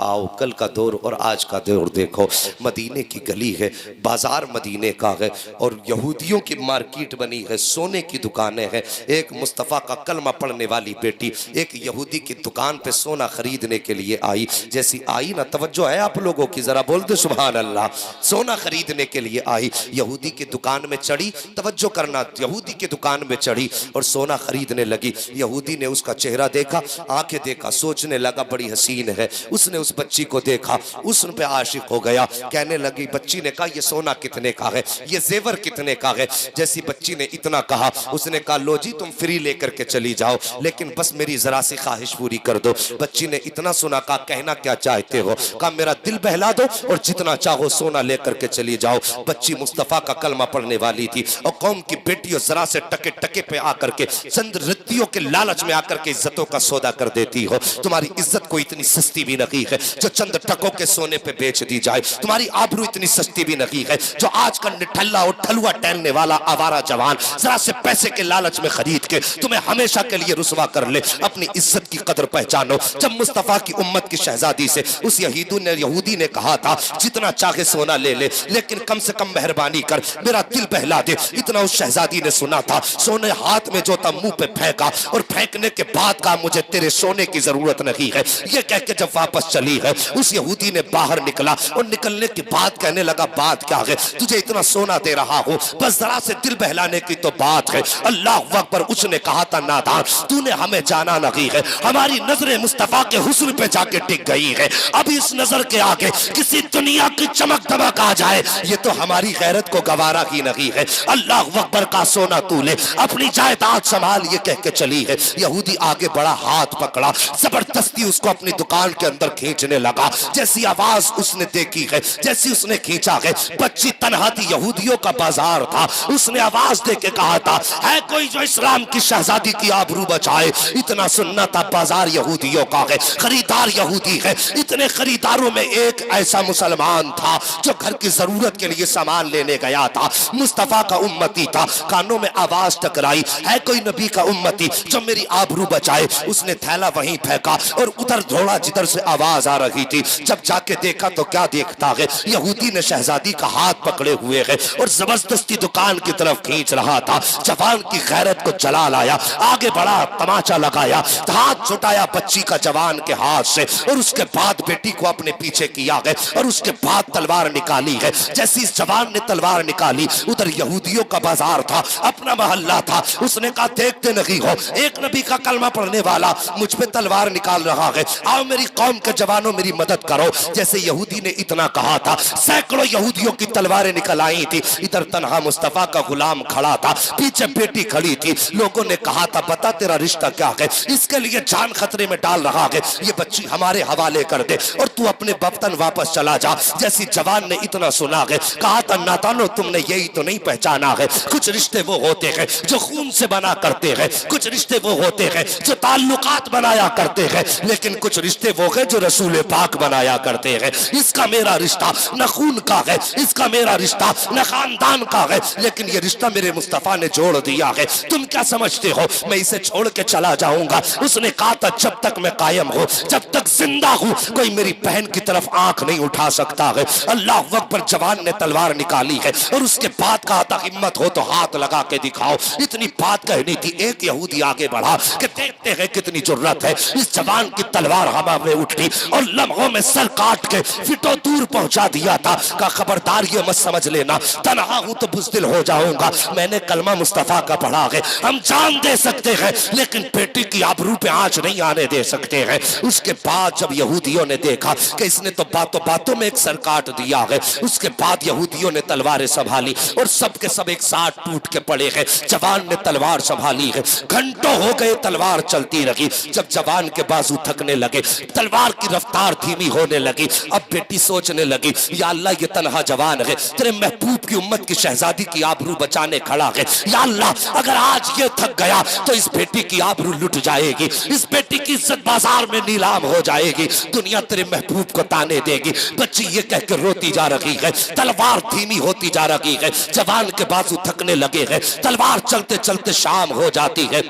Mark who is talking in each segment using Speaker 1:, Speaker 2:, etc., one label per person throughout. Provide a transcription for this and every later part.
Speaker 1: आओ कल का दौर और आज का दौर देखो। मदीने की गली है, बाजार मदीने का है और यहूदियों की मार्केट बनी है, सोने की दुकानें हैं। एक मुस्तफ़ा का कलमा पढ़ने वाली बेटी एक यहूदी की दुकान पे सोना खरीदने के लिए आई। जैसी आई ना, तवज्जो है आप लोगों की, जरा बोल दे सुभान अल्लाह। सोना खरीदने के लिए आई, यहूदी की दुकान में चढ़ी, तवज्जो करना, यहूदी की दुकान में चढ़ी और सोना खरीदने लगी। यहूदी ने उसका चेहरा देखा, आंखें देखा, सोचने लगा बड़ी हसीन है। उसने उस बच्ची को देखा, उस पे आशिक हो गया। कहने लगी, बच्ची ने कहा ये सोना कितने का है, ये जेवर कितने का है। जैसी बच्ची ने इतना कहा, उसने कहा लो जी तुम फ्री लेकर के चली जाओ, लेकिन बस मेरी जरा सी ख्वाहिश पूरी कर दो। बच्ची ने इतना सुना, कहा कहना क्या चाहते हो। कहा मेरा दिल बहला दो और जितना चाहो सोना लेकर के चली जाओ। बच्ची मुस्तफा का कलमा पढ़ने वाली थी और कौम की बेटियों जरा से टके टके पे आकर के, चंद रत्तियों के लालच में आकर के इज्जतों का सौदा कर देती हो। तुम्हारी इज्जत को इतनी सस्ती भी नहीं है जो चंद टकों के सोने पे बेच दी जाए। तुम्हारी आबरू इतनी सस्ती भी नहीं है जो आज का निठल्ला और ठलुआ टहलने वाला आवारा जवान जरा से पैसे के लालच में खरीद के तुम्हें हमेशा के लिए रुसवा कर ले। अपनी इज्जत की कदर पहचानो। जब मुस्तफा की उम्मत की शहजादी से उस यहूदी ने कहा था जितना चाहे सोना ले ले, लेकिन कम से कम मेहरबानी कर मेरा दिल बहला दे, इतना उस शहजादी ने सुना था। सोने हाथ में जो था मुंह पे फेंका और फेंकने के बाद कहा मुझे तेरे सोने की जरूरत नहीं है। ये कह के जब वापस चली है, उस यहूदी ने बाहर निकला और निकलने के बाद कहने लगा बात क्या है, तुझे इतना सोना दे रहा हो, बस जरा से दिल बहलाने की तो बात है। अल्लाह अकबर। उसने कहा था नादान, तूने हमें जाना नहीं है, हमारी नजरें मुस्तफा के हुस्न पे जाके टिक गई है। अब इस नजर के आगे किसी दुनिया की चमक दमक आ जाए, ये तो हमारी गैरत को गवारा ही नहीं है। अल्लाह अकबर का सोना तू ले, अपनी जायदाद संभाल, ये कह के चली है। यहूदी आगे बढ़ा, हाथ पकड़ा, जबरदस्ती उसको अपनी दुकान के अंदर खींचने लगा। जैसी आवाज उसने देखी है, जैसी उसने खींचा है, बच्ची तन्हा थी, यहूदियों का बाजार था। उसने आवाज दे के कहा था, है कोई जो इस्लाम की शहजादी की आबरू बचाए। इतना सुनना था, बाजार यहूदियों का है, खरीदार यहूदी है। इतने खरीदारों में एक ऐसा मुसलमान था जो घर की जरूरत के लिए सामान लेने गया था, मुस्तफा का उम्मती था। कानों में आवाज टकराई, है कोई नबी का उम्मती जो मेरी आबरू बचाए। उसने थैला वहीं फेंका और उधर दौड़ा जिधर से आवाज आ रही थी। जब जाके देखा तो क्या देखता है, यहूदी ने शहजादी का हाथ पकड़े हुए है और जबरदस्ती दुकान की तरफ खींच रहा था। जवान की गैरत को जला लाया, आगे बढ़ा, तमाचा लगाया, हाथ छुटाया बच्ची का जवान के हाथ से और उसके बाद बेटी को अपने पीछे किया है और उसके बाद तलवार निकाली है। जैसी इस जवान ने तलवार निकाली, उधर यहूदियों का बाजार था, अपना मोहल्ला था। उसने कहा देखते नहीं हो, एक नबी का कलमा पढ़ने वाला मुझ पे तलवार निकाल रहा है, आओ मेरी कौम के जवानों मेरी मदद करो। जैसे यहूदी ने इतना कहा था, सैकड़ों यहूदियों की तलवारें निकल आई थी। इधर तन्हा मुस्तफा का गुलाम खड़ा था, पीछे बेटी खड़ी थी। लोगों ने कहा था बता तेरा रिश्ता क्या है, इसके लिए जान खतरे में डाल रहा है, ये बच्ची हमारे हवाले कर दे और तू अपने वतन वापस चला जा। जैसी जवान ने इतना सुना है, कहा था नादानो तुमने यही तो नहीं पहचाना है, कुछ रिश्ते वो होते हैं जो खून से बना करते हैं, कुछ रिश्ते वो होते हैं जो ताल्लुकात बनाया करते हैं, लेकिन कुछ रिश्ते वो हैं जो रसूल पाक बनाया करते हैं। इसका मेरा रिश्ता न खून का है, इसका मेरा रिश्ता न खानदान का है, लेकिन ये रिश्ता मेरे मुस्तफा ने जोड़ दिया है। तुम क्या समझते हो मैं इसे छोड़ के चला जाऊंगा? उसने कहा था जब तक मैं कायम हूं, जब तक जिंदा हूं, कोई मेरी बहन की तरफ आंख नहीं उठा सकता है। अल्लाह अकबर। जवान ने तलवार निकाली है और उसके बाद कहा था हिम्मत हो तो हाथ लगा के दिखाओ। इतनी बात कहनी थी, एक यहूदी आगे बढ़ा कि देखते हैं कितनी जुर्रत है। इस जवान की तलवार हवा में उठी और लम्हों में सर काट के फिटो दूर पहुंचा दिया था। का खबरदार ये मत समझ लेना तन्हा हूं तो बुज़दिल हो जाऊंगा, मैंने कलमा मुस्तफा का पढ़ा है। हम जान दे सकते हैं लेकिन बेटी की आबरू पे आंच नहीं आने दे सकते हैं। उसके बाद जब यहूदियों ने देखा कि इसने तो बातों बातों में एक सर काट दिया है, उसके बाद यहूदियों ने तलवारें संभाली और सब के सब एक साथ टूट के पड़े हैं। जवान ने तलवार संभाली है, घंटों हो गए तलवार चलती रही। जब जवान के बाजू थकने लगे, तलवार की रफ्तार धीमी होने लगी। अब बेटी सोचने लगी या अल्लाह ये तन्हा जवान है, तेरे महबूब की उम्मत की शहजादी की आबरू बचाने खड़ा है। या अल्लाह अगर आज ये थक गया तो इस बेटी की आबरू लुट जाएगी, इस बेटी की इज्जत बाजार में नीलाम हो जाएगी, दुनिया तेरे महबूब को ताने देगी। बच्ची ये कह के रोती जा रही है, तलवार धीमी होती जा रही है, जवान के बाजू थकने लगे हैं। तलवार चलते चलते शाम हो जाती है।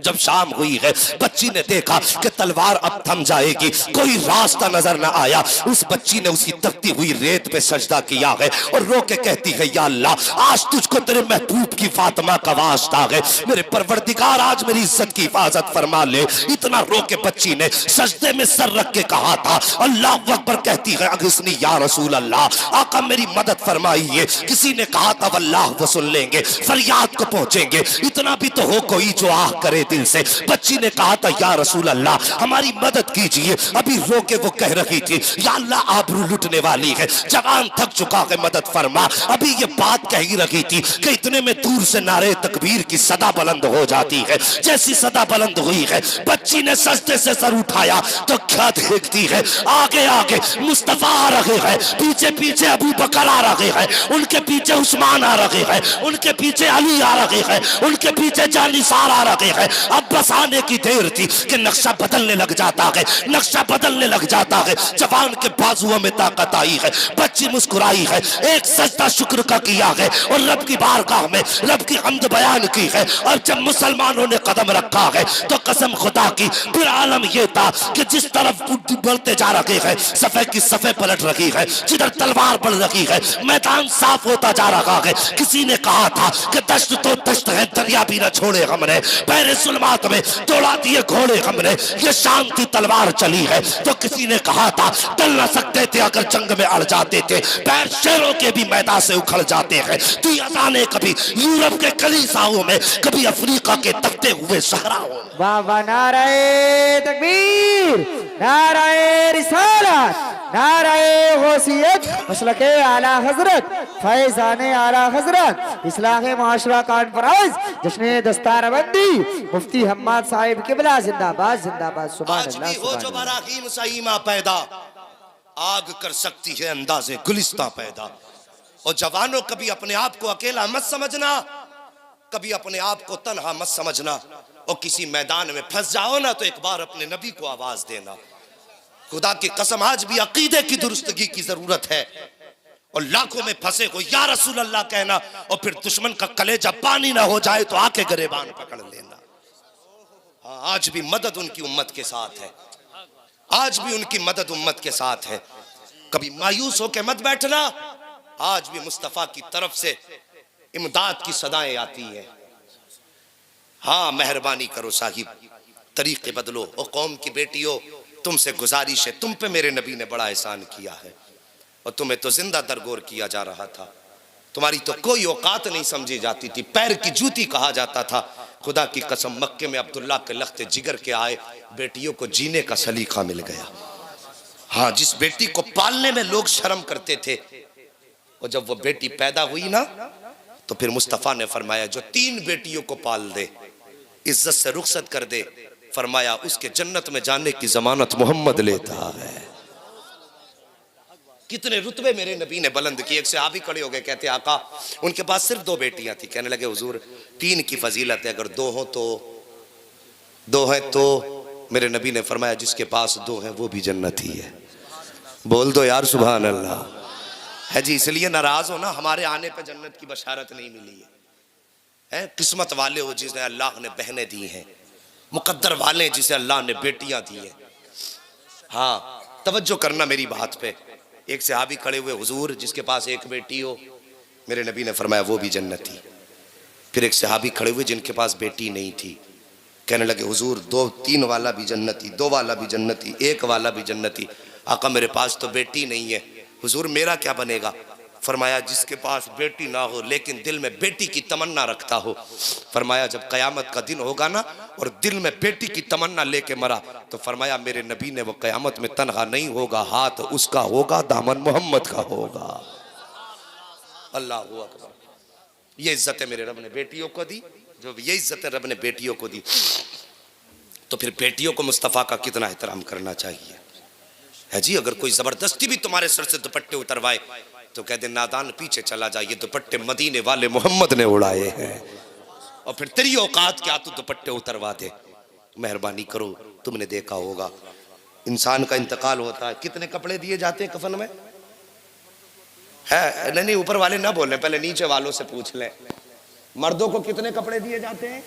Speaker 1: जब शाम हुई है, बच्ची ने देखा कि तलवार अब थम जाएगी, कोई रास्ता नजर ना आया। उस बच्ची ने उसी तपती हुई रेत पे सजदा किया है और रो के कहती है, या अल्लाह आज तुझको तेरे महबूब की फातिमा का वास्ता है, मेरे परवरदिगार आज मेरी इज्जत की हिफाजत फरमा ले। इतना रो के बच्ची ने सजदे में सर रख के कहा था, अल्लाह अकबर। कहती है, अगस्नी या रसूल अल्लाह, आका मेरी मदद फरमाइए। किसी ने कहा था वल्लाह वो सुन लेंगे, फरियाद को पहुंचेंगे, इतना भी तो हो कोई जो आह करे दिल से। बच्ची ने कहा था, या रसूल अल्लाह हमारी मदद कीजिए। अभी रो के वो कह रही थी, या अल्लाह आबरू लुटने वाली है, जवान थक चुका है, मदद फरमा। अभी ये बात कह ही रही थी कि इतने में दूर से नारे तकबीर की सदा बुलंद हो जाती है। जैसी सदा बुलंद हुई है, बच्ची ने सजदे से सर उठाया तो क्या देखती है, आगे आगे मुस्तफा आ रहे हैं, पीछे पीछे अबू बकर आ रहे हैं, उनके पीछे उस्मान आ रहे हैं, उनके पीछे अली आ रहे हैं, उनके पीछे जानिसार आ रहे हैं। अब बस आने की देर थी कि नक्शा बदलने लग जाता है, नक्शा बदलने लग जाता है। जवान के बाजुओं में ताकत आई है, बच्ची मुस्कुराई है, एक सजदा शुक्र का किया है और रब की बारगाह में रब की हम्द बयान की है। और जब मुसलमानों ने कदम रखा है तो कसम खुदा की फिर आलम यह था कि जिस तरफ बढ़ते जा रहे हैं, सफे की सफे पलट रही है, जिधर तलवार बढ़ रही है, मैदान साफ होता जा रहा है। किसी ने कहा था कि दश्त तो दश्त है, दरिया भी न छोड़े हमने, पैरे सुलमात में दौड़ा दिए घोड़े हमने, ये शांति तलवार चली है। तो किसी ने कहा था डल न सकते थे अगर जंग में अड़ जाते थे, पैर शेरों के भी मैदान से उखड़ जाते हैं। तू अजाने कभी यूरोप के कलीसाओं में, कभी अफ्रीका के तपते हुए सहराओं में।
Speaker 2: वाह वाह, नाराए तकबीर, नाराए रिसालत, नाराए गौसियत, मसलके आला हजरत, फैजाने आला हजरत, इस्लाह माशरा कॉन्फ्रेंस, जश्न दस्तारबंदी, मुफ्ती हम्माद साहिब किबला जिंदाबाद जिंदाबाद। सुभान
Speaker 1: आज
Speaker 2: अल्लाह,
Speaker 1: भी हो जो बराकीम सईमा पैदा, आग कर सकती है अंदाजे गुलिस्ता पैदा। और जवानों कभी अपने आप को अकेला मत समझना, कभी अपने आप को तन्हा मत समझना। और किसी मैदान में फंस जाओ ना तो एक बार अपने नबी को आवाज देना। खुदा की कसम आज भी अकीदे की दुरुस्तगी की जरूरत है। और लाखों में फंसे को या रसूल अल्लाह कहना, और फिर दुश्मन का कलेजा पानी ना हो जाए तो आके गरेबान पकड़ लेना। हाँ, आज भी मदद उनकी उम्मत के साथ है, आज भी उनकी मदद उम्मत के साथ है। कभी मायूस होकर मत बैठना, आज भी मुस्तफा की तरफ से इमदाद की सदाएं आती हैं। हाँ, मेहरबानी करो साहिब, तरीके बदलो। और कौम की बेटियों, तुमसे गुजारिश है, तुम पे मेरे नबी ने बड़ा एहसान किया है और तुम्हें तो जिंदा दरगोर किया जा रहा था। तुम्हारी तो कोई औकात नहीं समझी जाती थी, पैर की जूती कहा जाता था। खुदा की कसम, मक्के में अब्दुल्ला के लख्ते जिगर के आए बेटियों को जीने का सलीका मिल गया। हाँ, जिस बेटी को पालने में लोग शर्म करते थे, और जब वो बेटी पैदा हुई ना तो फिर मुस्तफा ने फरमाया जो 3 बेटियों को पाल दे, इज्जत से रुखसत कर दे, फरमाया उसके जन्नत में जाने की जमानत मोहम्मद लेता है। कितने रुतबे मेरे नबी ने बुलंद किए। एक सहाबी खड़े हो गए, कहते आका उनके पास सिर्फ 2 बेटियां थी। कहने लगे हुजूर 3 की फजीलत है, अगर 2 हो तो 2 है तो। मेरे नबी ने फरमाया जिसके पास 2 है वो भी जन्नती है। बोल दो यार सुभान अल्लाह। है जी, इसलिए नाराज हो ना, हमारे आने पे जन्नत की बशारत नहीं मिली है। किस्मत वाले हो जिसे अल्लाह ने बहनें दी हैं, मुकद्दर वाले जिसे अल्लाह ने बेटियां दी हैं। हाँ, तवज्जो करना मेरी बात पे। एक सहाबी खड़े हुए, हुजूर जिसके पास 1 बेटी हो, मेरे नबी ने फरमाया वो भी जन्नती। फिर एक सहाबी खड़े हुए जिनके पास बेटी नहीं थी, कहने लगे हुजूर 2-3 वाला भी जन्नती, 2 वाला भी जन्नती, 1 वाला भी जन्नती। आका मेरे पास तो बेटी नहीं है, हुजूर मेरा क्या बनेगा? फरमाया जिसके पास बेटी ना हो लेकिन दिल में बेटी की तमन्ना रखता हो, फरमाया जब कयामत का दिन होगा ना और दिल में बेटी की तमन्ना लेके मरा, तो फरमाया मेरे नबी ने वो कयामत में तनहा नहीं होगा, हाथ उसका होगा, दामन मोहम्मद का होगा। अल्लाह अकबर। ये इज्जत है मेरे रब ने बेटियों को दी, जो ये इज्जत है रब ने बेटियों को दी, तो फिर बेटियों को मुस्तफ़ा का कितना एहतराम करना चाहिए। है जी, अगर कोई जबरदस्ती भी तुम्हारे सर से दुपट्टे उतरवाए तो कह दे नादान पीछे चला जा, ये दुपट्टे मदीने वाले मोहम्मद ने उड़ाए हैं। और फिर तेरी औकात क्या तू दुपट्टे उतरवा दे? मेहरबानी करो, तुमने देखा होगा इंसान का इंतकाल होता है, कितने कपड़े दिए जाते हैं कफन में? है नहीं, ऊपर वाले ना बोले, पहले नीचे वालों से पूछ ले। मर्दों को कितने कपड़े दिए जाते हैं?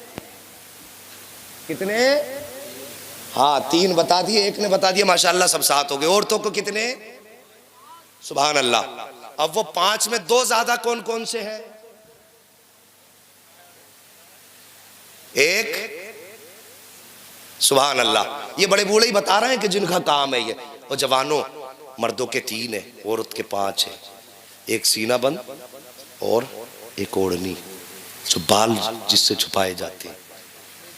Speaker 1: कितने? हाँ 3 बता दिए, एक ने बता दिया, माशाल्लाह सब 7 हो गए। औरतों को कितने? सुभान अल्लाह। अब वो 5 में 2 ज्यादा कौन कौन से हैं? एक, सुभान अल्लाह। ये बड़े बूढ़े ही बता रहे हैं कि जिनका काम है ये। और जवानों, मर्दों के 3 है, औरत के 5 है। एक सीना बंद और एक ओढ़नी, जो बाल जिससे छुपाए जाते हैं।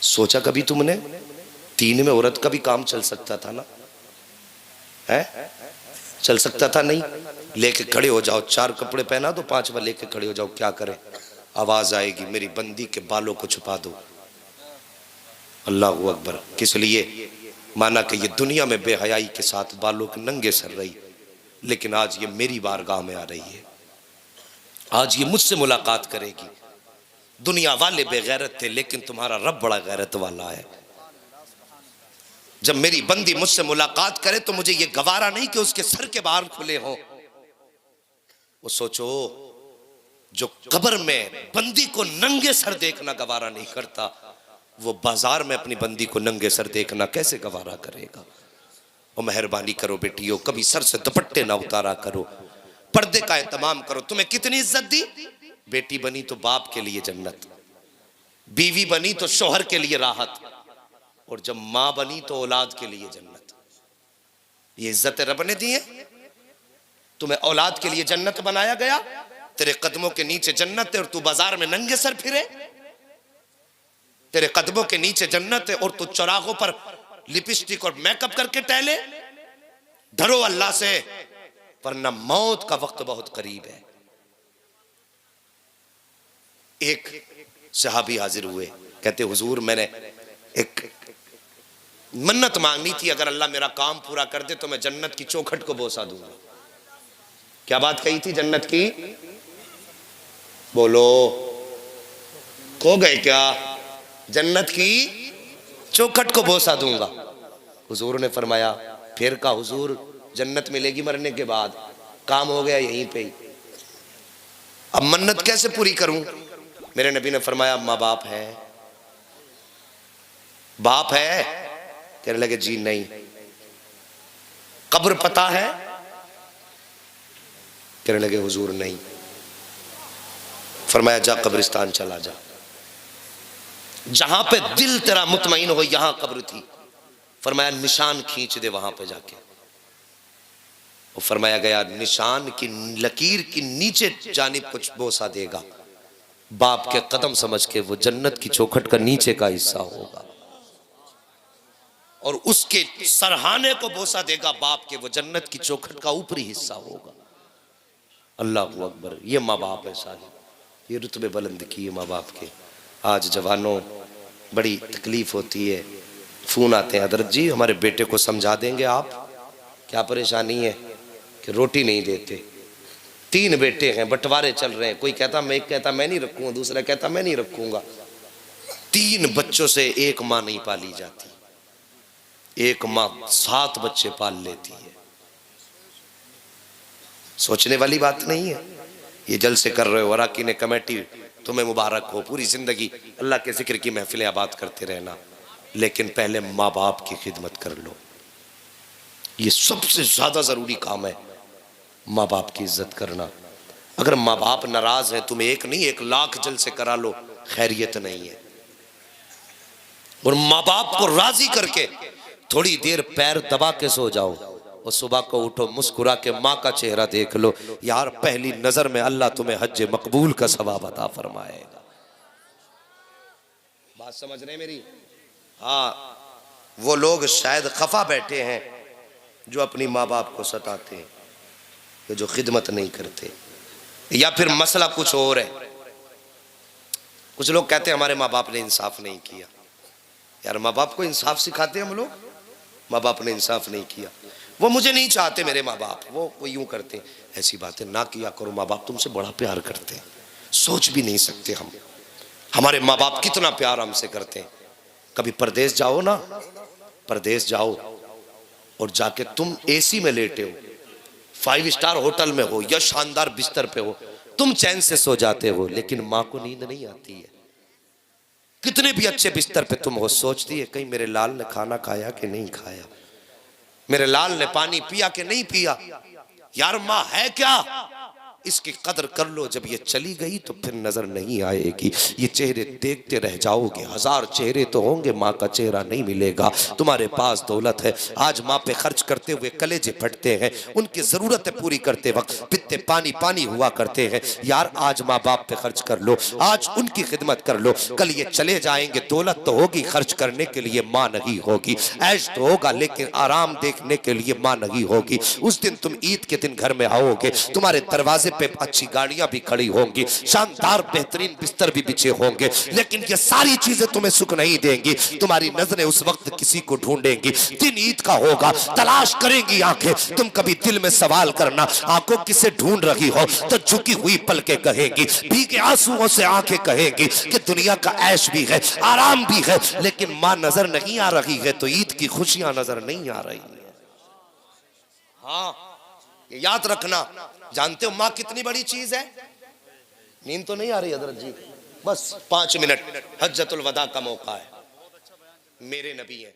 Speaker 1: सोचा कभी तुमने 3 में औरत का भी काम चल सकता था ना? है? चल सकता था नहीं? लेके खड़े हो जाओ, 4 कपड़े पहना दो, 5वां लेके खड़े हो जाओ, क्या करें? आवाज आएगी, मेरी बंदी के बालों को छुपा दो। अल्लाहू अकबर। किस लिए? माना कि ये दुनिया में बेहयाई के साथ बालों के नंगे सर रही, लेकिन आज ये मेरी बारगाह में आ रही है, आज ये मुझसे मुलाकात करेगी। दुनिया वाले बेगैरत थे, लेकिन तुम्हारा रब बड़ा गैरत वाला है। जब मेरी बंदी मुझसे मुलाकात करे तो मुझे ये गवारा नहीं कि उसके सर के बाल खुले हों। वो सोचो, जो कब्र में बंदी को नंगे सर देखना गवारा नहीं करता, वो बाजार में अपनी बंदी को नंगे सर देखना कैसे गवारा करेगा? और मेहरबानी करो बेटियों, कभी सर से दुपट्टे ना उतारा करो, पर्दे का एहतमाम करो। तुम्हें कितनी इज्जत दी? बेटी बनी तो बाप के लिए जन्नत, बीवी बनी तो शौहर के लिए राहत, और जब मां बनी तो औलाद के लिए जन्नत। ये इज्जत रब ने दी है। तुम्हें औलाद के लिए जन्नत बनाया गया, तेरे कदमों के नीचे जन्नत है और तू बाजार में नंगे सर फिरे। तेरे कदमों के नीचे जन्नत है और तू चौराहों पर लिपस्टिक और मेकअप करके टहले। डरो अल्लाह से, वरना मौत का वक्त बहुत करीब है। एक सहाबी हाजिर हुए, कहते हुजूर मैंने एक मन्नत मांगनी थी, अगर अल्लाह मेरा काम पूरा कर दे तो मैं जन्नत की चौखट को बोसा दूंगा। क्या बात कही थी जन्नत की? बोलो, खो गए क्या? जन्नत की चौखट को बोसा दूंगा। हुजूर ने फरमाया, फिर का हुजूर, जन्नत मिलेगी मरने के बाद, काम हो गया यहीं पे ही, अब मन्नत कैसे पूरी करूं? मेरे नबी ने फरमाया, माँ बाप है? बाप है? कहने लगे जी नहीं। कब्र पता है? कहने लगे हुजूर नहीं। फरमाया जा कब्रिस्तान चला जा, जहां पे दिल तेरा मुतमईन हो, यहां कब्र थी। फरमाया निशान खींच दे वहां पे जाके। और फरमाया गया निशान की लकीर की नीचे जानिब कुछ बोसा देगा, बाप के कदम समझ के वो जन्नत की चौखट का नीचे का हिस्सा होगा, और उसके सरहाने को बोसा देगा बाप के, वो जन्नत की चौखट का ऊपरी हिस्सा होगा। अल्लाह अकबर। ये माँ बाप है सारी, ये रुतबे बुलंद किए माँ बाप के। आज जवानों बड़ी तकलीफ होती है, फ़ोन आते हैं, हजरत जी हमारे बेटे को समझा देंगे आप, क्या परेशानी है? कि रोटी नहीं देते। 3 बेटे हैं, बंटवारे चल रहे हैं, कोई कहता मैं, एक कहता मैं नहीं रखूँगा, दूसरा कहता मैं नहीं रखूँगा। 3 बच्चों से एक माँ नहीं पाली जाती, एक माँ 7 बच्चे पाल लेती है। सोचने वाली बात नहीं है। ये जलसे कर रहे हो, अराकीन ने कमेटी तुम्हें मुबारक हो, पूरी जिंदगी अल्लाह के जिक्र की महफिलें आबाद करते रहना, लेकिन पहले माँ बाप की खिदमत कर लो। ये सबसे ज्यादा जरूरी काम है, माँ बाप की इज्जत करना। अगर माँ बाप नाराज है, तुम्हें एक नहीं 1 लाख जलसे करा लो, खैरियत नहीं है। और माँ बाप को राजी करके थोड़ी देर पैर दबा के सो जाओ, और सुबह को उठो मुस्कुरा के माँ का चेहरा देख लो, यार पहली नजर में अल्लाह तुम्हें हज मकबूल का सवाब अता फरमाएगा। बात समझ रहे मेरी? हाँ, वो लोग शायद खफा बैठे हैं जो अपनी माँ बाप को सताते हैं, कि जो खिदमत नहीं करते, या फिर मसला कुछ और है। कुछ लोग कहते हैं हमारे माँ बाप ने इंसाफ नहीं किया। यार माँ बाप को इंसाफ सिखाते हैं हम लोग? माँ बाप ने इंसाफ नहीं किया, वो मुझे नहीं चाहते मेरे माँ बाप, वो यूं करते हैं। ऐसी बातें ना किया करो, माँ बाप तुमसे बड़ा प्यार करते हैं, सोच भी नहीं सकते हम हमारे माँ बाप कितना प्यार हमसे करते हैं। कभी परदेश जाओ ना, परदेश जाओ और जाके तुम एसी में लेटे हो, 5 स्टार होटल में हो या शानदार बिस्तर पे हो, तुम चैन से सो जाते हो, लेकिन माँ को नींद नहीं आती है। कितने भी अच्छे बिस्तर पे तुम हो, सोचती है कहीं मेरे लाल ने खाना खाया कि नहीं खाया, मेरे लाल ने पानी पिया कि नहीं पिया, यार माँ है क्या, इसकी कदर कर लो। जब ये चली गई तो फिर नजर नहीं आएगी, ये चेहरे देखते रह जाओगे। हजार चेहरे तो होंगे, माँ का चेहरा नहीं मिलेगा। तुम्हारे पास दौलत है, आज माँ पे खर्च करते हुए कलेजे फटते हैं, उनकी जरूरतें पूरी करते वक्त पित्ते पानी पानी हुआ करते हैं। यार आज माँ बाप पे खर्च कर लो, आज उनकी खिदमत कर लो। कल ये चले जाएंगे, दौलत तो होगी, खर्च करने के लिए माँ नहीं होगी, ऐश तो होगा लेकिन आराम देखने के लिए माँ नहीं होगी। उस दिन तुम ईद के दिन घर में आओगे, तुम्हारे दरवाजे पे अच्छी गाड़ियां भी खड़ी होंगी, शानदार बेहतरीन बिस्तर भी बिछे होंगे, लेकिन ये सारी चीजें तुम्हें सुख नहीं देंगी। तुम्हारी नजरें उस वक्त किसी को ढूंढेंगी, दिन ईद का होगा, तलाश करेंगी आंखें। तुम कभी दिल में सवाल करना, आंखों किसे ढूंढ रही हो, तो झुकी हुई पलकें कहेंगी, भीगे आंसुओं से आंखें कहेंगी कि दुनिया का ऐश भी है, आराम भी है, लेकिन मां नजर नहीं आ रही है तो ईद की खुशियां नजर नहीं आ रही है। हाँ ये याद रखना। जानते हो माँ कितनी बड़ी चीज है? नींद तो नहीं आ रही हजरत जी? बस 5 मिनट, हज्जतुल वदा का मौका है, मेरे नबी हैं।